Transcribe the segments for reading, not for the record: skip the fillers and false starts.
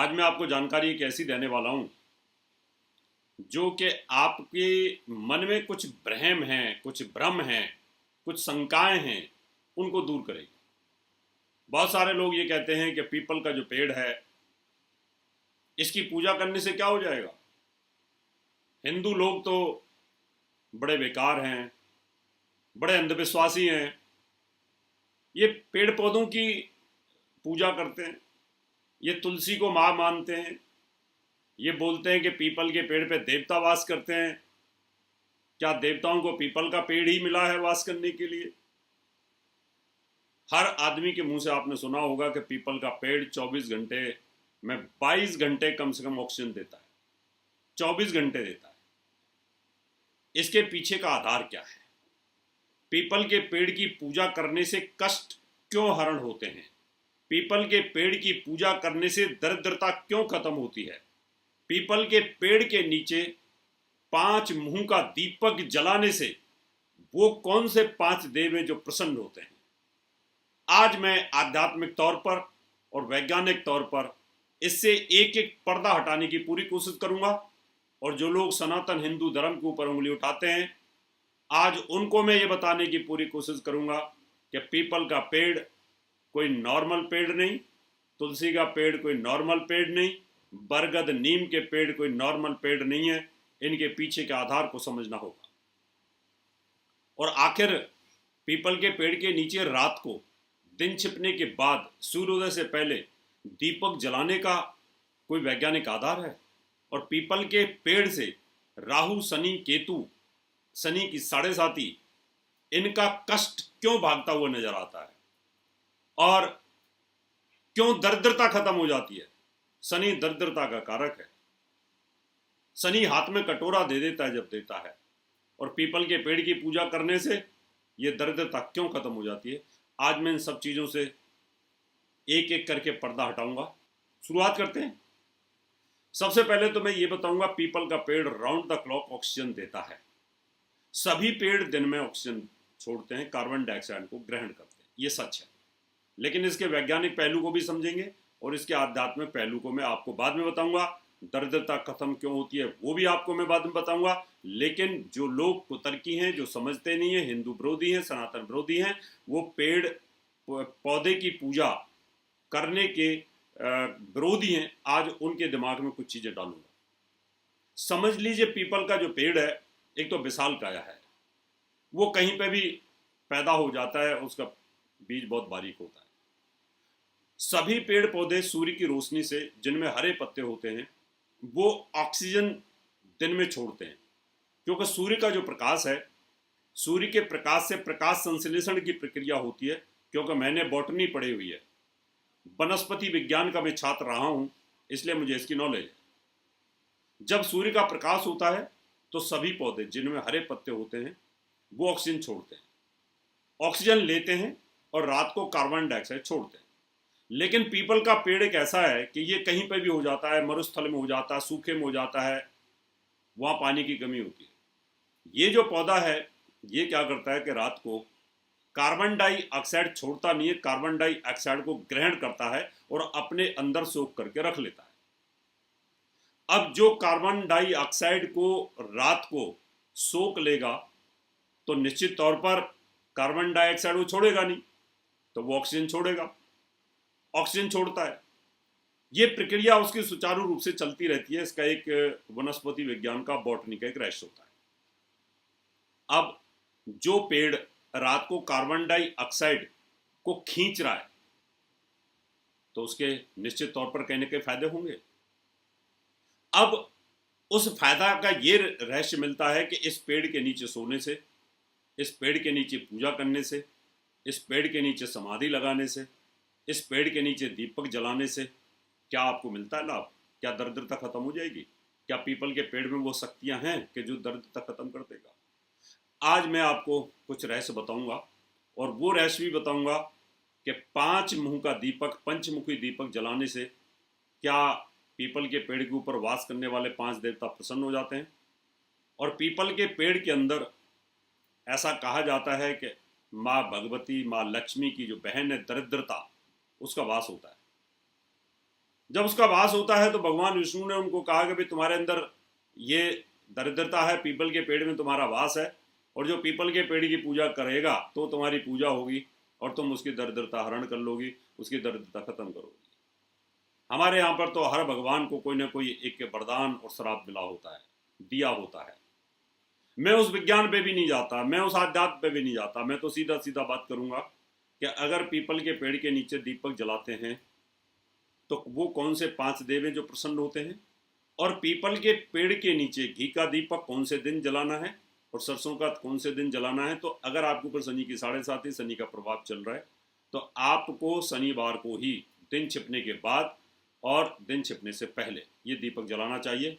आज मैं आपको जानकारी एक ऐसी देने वाला हूं जो कि आपके मन में कुछ भ्रम हैं, कुछ भ्रम हैं, कुछ शंकाएं हैं, उनको दूर करेगी। बहुत सारे लोग ये कहते हैं कि पीपल का जो पेड़ है इसकी पूजा करने से क्या हो जाएगा। हिंदू लोग तो बड़े बेकार हैं, बड़े अंधविश्वासी हैं, ये पेड़ पौधों की पूजा करते हैं, ये तुलसी को माँ मानते हैं, ये बोलते हैं कि पीपल के पेड़ पे देवता वास करते हैं। क्या देवताओं को पीपल का पेड़ ही मिला है वास करने के लिए? हर आदमी के मुंह से आपने सुना होगा कि पीपल का पेड़ 24 घंटे में 22 घंटे कम से कम ऑक्सीजन देता है, 24 घंटे देता है। इसके पीछे का आधार क्या है? पीपल के पेड़ की पूजा करने से कष्ट क्यों हरण होते हैं? पीपल के पेड़ की पूजा करने से दरिद्रता क्यों खत्म होती है? पीपल के पेड़ के नीचे 5 मुंह का दीपक जलाने से वो कौन से 5 देव हैं जो प्रसन्न होते हैं? आज मैं आध्यात्मिक तौर पर और वैज्ञानिक तौर पर इससे एक एक पर्दा हटाने की पूरी कोशिश करूंगा। और जो लोग सनातन हिंदू धर्म के ऊपर उंगली उठाते हैं, आज उनको मैं ये बताने की पूरी कोशिश करूंगा कि पीपल का पेड़ कोई नॉर्मल पेड़ नहीं, तुलसी का पेड़ कोई नॉर्मल पेड़ नहीं, बरगद नीम के पेड़ कोई नॉर्मल पेड़ नहीं है। इनके पीछे के आधार को समझना होगा। और आखिर पीपल के पेड़ के नीचे रात को दिन छिपने के बाद सूर्योदय से पहले दीपक जलाने का कोई वैज्ञानिक आधार है? और पीपल के पेड़ से राहु शनि केतु, शनि की साढ़े साती, इनका कष्ट क्यों भागता हुआ नजर आता है? और क्यों दरिद्रता खत्म हो जाती है? शनि दरिद्रता का कारक है। शनि हाथ में कटोरा दे देता है जब देता है। और पीपल के पेड़ की पूजा करने से यह दरिद्रता क्यों खत्म हो जाती है? आज मैं इन सब चीजों से एक एक करके पर्दा हटाऊंगा। शुरुआत करते हैं। सबसे पहले तो मैं ये बताऊंगा, पीपल का पेड़ राउंड द क्लॉक ऑक्सीजन देता है। सभी पेड़ दिन में ऑक्सीजन छोड़ते हैं, कार्बन डाइऑक्साइड को ग्रहण करते हैं, ये सच है। लेकिन इसके वैज्ञानिक पहलू को भी समझेंगे और इसके आध्यात्मिक पहलू को मैं आपको बाद में बताऊंगा। दरिद्रता खत्म क्यों होती है वो भी आपको मैं बाद में बताऊंगा। लेकिन जो लोग कुतर्की हैं, जो समझते नहीं है, हिंदू विरोधी हैं, सनातन विरोधी हैं, वो पेड़ पौधे की पूजा करने के विरोधी हैं, आज उनके दिमाग में कुछ चीजें डालूंगा। समझ लीजिए, पीपल का जो पेड़ है एक तो विशाल काया है, वो कहीं पे भी पैदा हो जाता है, उसका बीज बहुत बारीक होता है। सभी पेड़ पौधे सूर्य की रोशनी से, जिनमें हरे पत्ते होते हैं, वो ऑक्सीजन दिन में छोड़ते हैं। क्योंकि सूर्य का जो प्रकाश है, सूर्य के प्रकाश से प्रकाश संश्लेषण की प्रक्रिया होती है। क्योंकि मैंने बॉटनी पढ़ी हुई है, वनस्पति विज्ञान का मैं छात्र रहा हूं, इसलिए मुझे इसकी नॉलेज है। जब सूर्य का प्रकाश होता है तो सभी पौधे जिनमें हरे पत्ते होते हैं वो ऑक्सीजन छोड़ते हैं, ऑक्सीजन लेते हैं और रात को कार्बन डाइऑक्साइड छोड़ते हैं। लेकिन पीपल का पेड़ एक ऐसा है कि ये कहीं पर भी हो जाता है, मरुस्थल में हो जाता है, सूखे में हो जाता है, वहां पानी की कमी होती है। ये जो पौधा है ये क्या करता है कि रात को कार्बन डाइऑक्साइड छोड़ता नहीं है, कार्बन डाइऑक्साइड को ग्रहण करता है और अपने अंदर सोख करके रख लेता है। अब जो कार्बन डाइऑक्साइड को रात को सोख लेगा तो निश्चित तौर पर कार्बन डाइऑक्साइड वो छोड़ेगा नहीं, तो वो ऑक्सीजन छोड़ेगा, ऑक्सीजन छोड़ता है। ये प्रक्रिया उसकी सुचारू रूप से चलती रहती है। इसका एक वनस्पति विज्ञान का, बॉटनी का एक रहस्य होता है। अब जो पेड़ रात को कार्बन डाइऑक्साइड को खींच रहा है तो उसके निश्चित तौर पर कहीं ना कहीं फायदे होंगे। अब उस फायदा का ये रहस्य मिलता है कि इस पेड़ के नीचे सोने से, इस पेड़ के नीचे पूजा करने से, इस पेड़ के नीचे समाधि लगाने से, इस पेड़ के नीचे दीपक जलाने से क्या आपको मिलता है लाभ? क्या दरिद्रता खत्म हो जाएगी? क्या पीपल के पेड़ में वो शक्तियां हैं कि जो दरिद्रता खत्म कर देगा? आज मैं आपको कुछ रहस्य बताऊंगा और वो रहस्य भी बताऊंगा कि 5 मुंह का दीपक, पंचमुखी दीपक जलाने से क्या पीपल के पेड़ के ऊपर वास करने वाले 5 देवता प्रसन्न हो जाते हैं। और पीपल के पेड़ के अंदर ऐसा कहा जाता है कि माँ भगवती, माँ लक्ष्मी की जो बहन है दरिद्रता, उसका वास होता है। जब उसका वास होता है तो भगवान विष्णु ने उनको कहा कि भाई तुम्हारे अंदर ये दरिद्रता है, पीपल के पेड़ में तुम्हारा वास है, और जो पीपल के पेड़ की पूजा करेगा तो तुम्हारी पूजा होगी और तुम उसकी दरिद्रता हरण कर लोगी, उसकी दरिद्रता खत्म करोगी। हमारे यहाँ पर तो हर भगवान को कोई ना कोई एक वरदान और श्राप मिला होता है, दिया होता है। मैं उस विज्ञान पे भी नहीं जाता, मैं उस आध्यात्म पे भी नहीं जाता, मैं तो सीधा सीधा बात करूंगा कि अगर पीपल के पेड़ के नीचे दीपक जलाते हैं तो वो कौन से 5 देव हैं जो प्रसन्न होते हैं, और पीपल के पेड़ के नीचे घी का दीपक कौन से दिन जलाना है और सरसों का कौन से दिन जलाना है। तो अगर आपके ऊपर शनि की 7.5 शनि का प्रभाव चल रहा है तो आपको शनिवार को ही दिन छिपने के बाद और दिन छिपने से पहले ये दीपक जलाना चाहिए।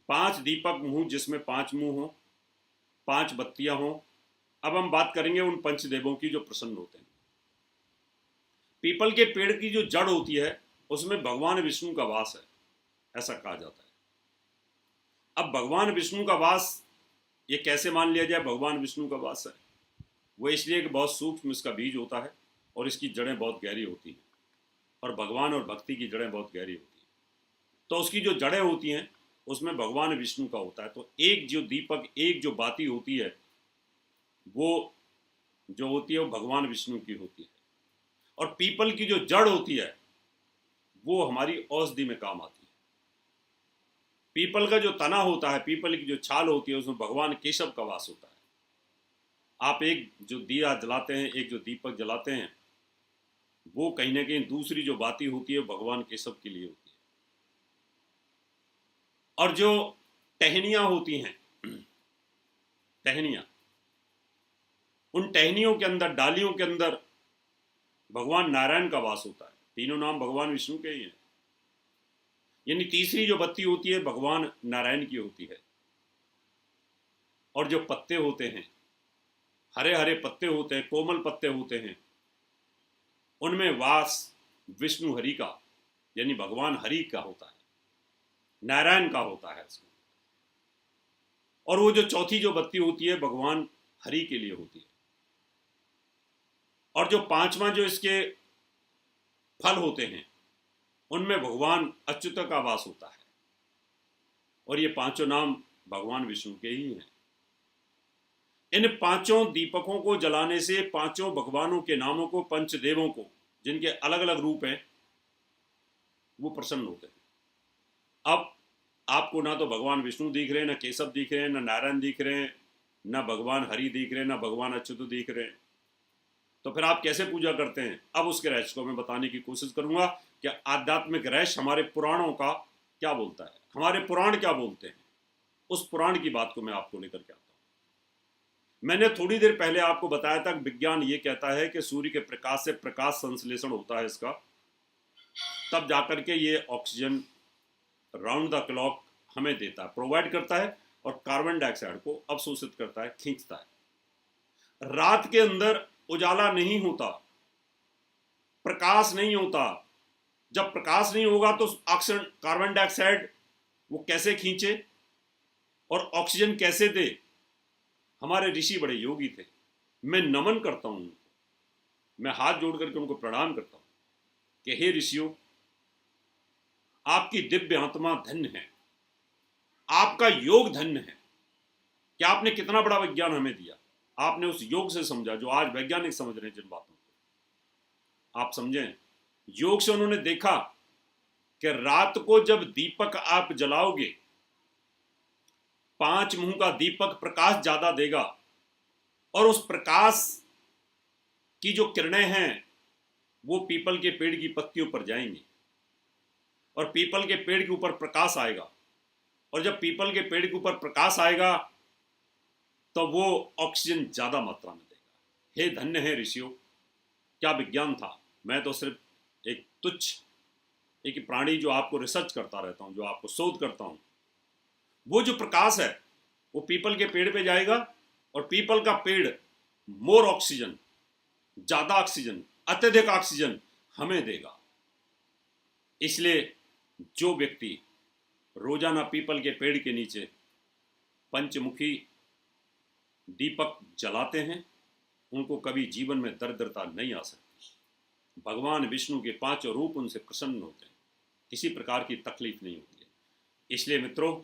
5 दीपक मुंह, जिसमें 5 मुंह हो, 5 बत्तियां हो। अब हम बात करेंगे उन पंचदेवों की जो प्रसन्न होते हैं। पीपल के पेड़ की जो जड़ होती है उसमें भगवान विष्णु का वास है, ऐसा कहा जाता है। अब भगवान विष्णु का वास ये कैसे मान लिया जाए भगवान विष्णु का वास है? वो इसलिए कि बहुत सूक्ष्म इसका बीज होता है और इसकी जड़ें बहुत गहरी होती हैं, और भगवान और भक्ति की जड़ें बहुत गहरी होती हैं। तो उसकी जो जड़ें होती हैं उसमें भगवान विष्णु का होता है। तो एक जो दीपक, एक जो बाती होती है, वो जो होती है वो भगवान विष्णु की होती है। और पीपल की जो जड़ होती है वो हमारी औषधि में काम आती है। पीपल का जो तना होता है, पीपल की जो छाल होती है, उसमें भगवान केशव का वास होता है। आप एक जो दिया जलाते हैं, एक जो दीपक जलाते हैं, वो कहीं ना कहीं दूसरी जो बाती होती है भगवान केशव के लिए होती है। और जो टहनियां होती हैं, टहनियां, उन टहनियों के अंदर, डालियों के अंदर भगवान नारायण का वास होता है। तीनों नाम भगवान विष्णु के ही हैं। यानी तीसरी जो बत्ती होती है भगवान नारायण की होती है। और जो पत्ते होते हैं, हरे हरे पत्ते होते हैं, कोमल पत्ते होते हैं, उनमें वास विष्णु हरि का, यानी भगवान हरि का होता है, नारायण का होता है इसमें। और वो जो चौथी जो बत्ती होती है भगवान हरि के लिए होती है। और जो 5वां जो इसके फल होते हैं उनमें भगवान अच्युत का वास होता है। और ये 5 नाम भगवान विष्णु के ही हैं। इन 5 दीपकों को जलाने से 5 भगवानों के नामों को, पंचदेवों को, जिनके अलग अलग रूप हैं, वो प्रसन्न होते हैं। अब आपको ना तो भगवान विष्णु दिख रहे हैं, ना केशव दिख रहे हैं, ना नारायण दिख रहे हैं, ना भगवान हरि दिख रहे हैं, ना भगवान अच्युत दिख रहे हैं, तो फिर आप कैसे पूजा करते हैं? अब उसके रहस्य को मैं बताने की कोशिश करूंगा कि आध्यात्मिक रहस्य हमारे पुराणों का क्या बोलता है, हमारे पुराण क्या बोलते हैं। उस पुराण की बात को मैं आपको लेकर के आता हूं। मैंने थोड़ी देर पहले आपको बताया था कि विज्ञान ये कहता है कि सूर्य के प्रकाश से प्रकाश संश्लेषण होता है इसका, तब जाकर के ये ऑक्सीजन राउंड द क्लॉक हमें देता है, प्रोवाइड करता है, और कार्बन डाइऑक्साइड को अवशोषित करता है, खींचता है। रात के अंदर उजाला नहीं होता, प्रकाश नहीं होता। जब प्रकाश नहीं होगा तो ऑक्सीजन, कार्बन डाइऑक्साइड वो कैसे खींचे और ऑक्सीजन कैसे दे? हमारे ऋषि बड़े योगी थे। मैं नमन करता हूं उनको, मैं हाथ जोड़ करके उनको प्रणाम करता हूं कि हे ऋषियों, आपकी दिव्य आत्मा धन्य है, आपका योग धन्य है कि आपने कितना बड़ा विज्ञान हमें दिया। आपने उस योग से समझा जो आज वैज्ञानिक समझ रहे हैं जिन बातों को, आप समझें। योग से उन्होंने देखा कि रात को जब दीपक आप जलाओगे, 5 मुंह का दीपक प्रकाश ज्यादा देगा, और उस प्रकाश की जो किरणें हैं वो पीपल के पेड़ की पत्तियों पर जाएंगी, और पीपल के पेड़ के ऊपर प्रकाश आएगा। और जब पीपल के पेड़ के ऊपर प्रकाश आएगा तो वो ऑक्सीजन ज्यादा मात्रा में देगा। हे धन्य है ऋषियों, क्या विज्ञान था। मैं तो सिर्फ एक तुच्छ, एक प्राणी जो आपको रिसर्च करता रहता हूं, जो आपको शोध करता हूं। वो जो प्रकाश है वो पीपल के पेड़ पे जाएगा, और पीपल का पेड़ मोर ऑक्सीजन, ज्यादा ऑक्सीजन, अत्यधिक ऑक्सीजन हमें देगा। इसलिए जो व्यक्ति रोजाना पीपल के पेड़ के नीचे पंचमुखी दीपक जलाते हैं उनको कभी जीवन में दरिद्रता नहीं आ सकती। भगवान विष्णु के 5 रूप उनसे प्रसन्न होते हैं। किसी प्रकार की तकलीफ नहीं होती है। इसलिए मित्रों,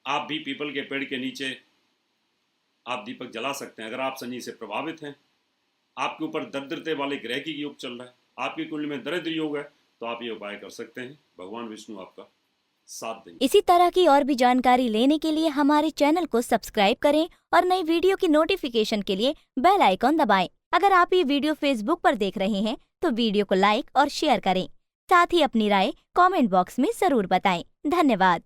आप भी पीपल के पेड़ के नीचे आप दीपक जला सकते हैं। अगर आप शनि से प्रभावित हैं, आपके ऊपर दरिद्रता वाले ग्रह की योग चल रहा है, आपकी कुंडली में दरिद्र योग है, तो आप ये उपाय कर सकते हैं। भगवान विष्णु आपका साथ देंगे। इसी तरह की और भी जानकारी लेने के लिए हमारे चैनल को सब्सक्राइब करें और नई वीडियो की नोटिफिकेशन के लिए बेल आइकॉन दबाएं। अगर आप ये वीडियो फेसबुक पर देख रहे हैं तो वीडियो को लाइक और शेयर करें। साथ ही अपनी राय कमेंट बॉक्स में जरूर बताएं। धन्यवाद।